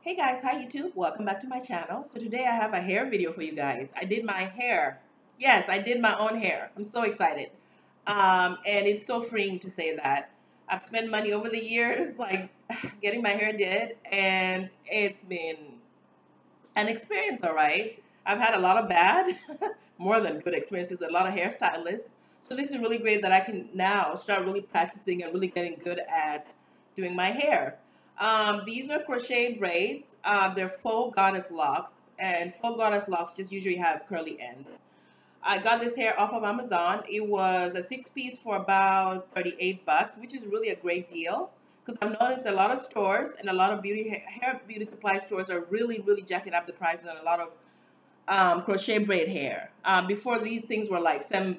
Hey guys, hi YouTube. Welcome back to my channel. So today I have a hair video for you guys. I did my hair. Yes, I did my own hair. I'm so excited. And it's so freeing to say that. I've spent money over the years, like getting my hair did, and it's been an experience, all right. I've had a lot of bad, more than good experiences with a lot of hairstylists. So this is really great that I can now start really practicing and really getting good at doing my hair. These are crochet braids. They're faux goddess locks, and faux goddess locks just usually have curly ends. I got this hair off of Amazon. It was a six-piece for about 38 bucks, which is really a great deal because I've noticed a lot of stores and a lot of hair beauty supply stores are really jacking up the prices on a lot of crochet braid hair. Before these things were like I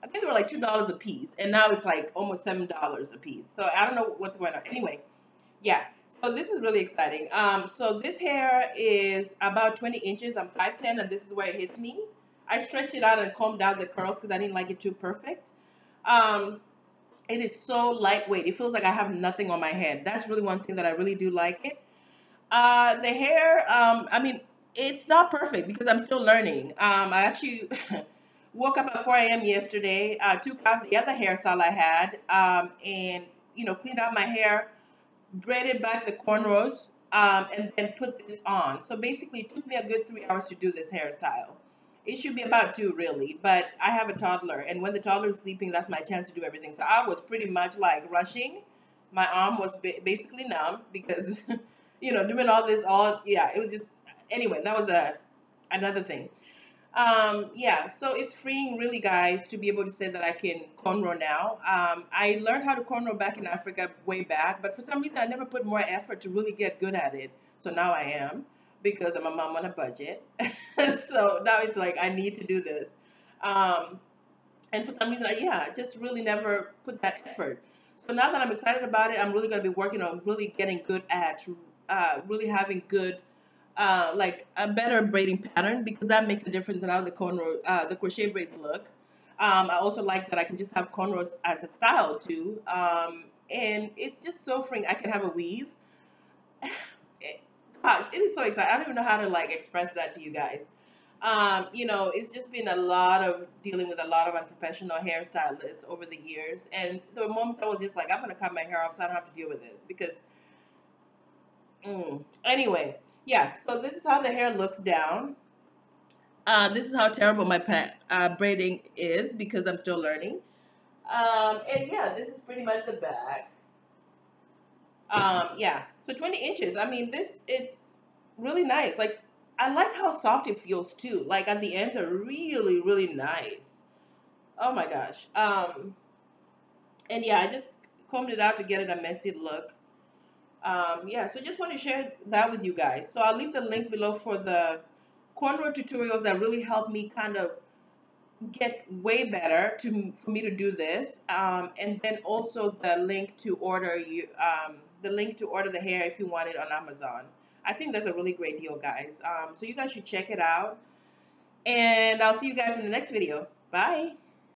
think they were like $2 a piece, and now it's like almost $7 a piece. So I don't know what's going on. Anyway, yeah. So this is really exciting. So this hair is about 20 inches. I'm 5'10", and this is where it hits me. I stretched it out and combed out the curls because I didn't like it too perfect. Um, it is so lightweight. It feels like I have nothing on my head. That's really one thing that I really do like it. The hair, it's not perfect because I'm still learning. I actually woke up at 4 a.m. yesterday, took out the other hairstyle I had, and cleaned out my hair, braided back the cornrows, and then put this on. So basically, it took me a good 3 hours to do this hairstyle. It should be about two, really, but I have a toddler, and when the toddler is sleeping, that's my chance to do everything. So I was pretty much like rushing. My arm was basically numb because, doing all this, yeah, it was just, anyway, that was another thing. Yeah, so it's freeing really, guys, to be able to say that I can cornrow now. I learned how to cornrow back in Africa way back, but for some reason I never put more effort to really get good at it. So now I am because I'm a mom on a budget. So now it's like I need to do this. Um, and for some reason, I just really never put that effort. So now that I'm excited about it, I'm really going to be working on really getting good at really having good like a better braiding pattern because that makes a difference in how the crochet braids look. I also like that I can just have cornrows as a style too. And it's just so freeing. I can have a weave. Gosh, it is so exciting. I don't even know how to like express that to you guys. It's just been a lot of dealing with a lot of unprofessional hairstylists over the years. And there were moments I was just like, I'm going to cut my hair off so I don't have to deal with this because anyway, yeah, so this is how the hair looks down. This is how terrible my braiding is because I'm still learning. And yeah, this is pretty much the back. Yeah, so 20 inches. I mean, it's really nice. Like, I like how soft it feels too. Like, at the ends are really nice. Oh my gosh. And yeah, I just combed it out to get it a messy look. Yeah, so just want to share that with you guys. So I'll leave the link below for the Cornrow tutorials that really helped me kind of get way better for me to do this, and then also the link to order the hair if you want it on Amazon. I think that's a really great deal, guys. So you guys should check it out, and I'll see you guys in the next video. Bye.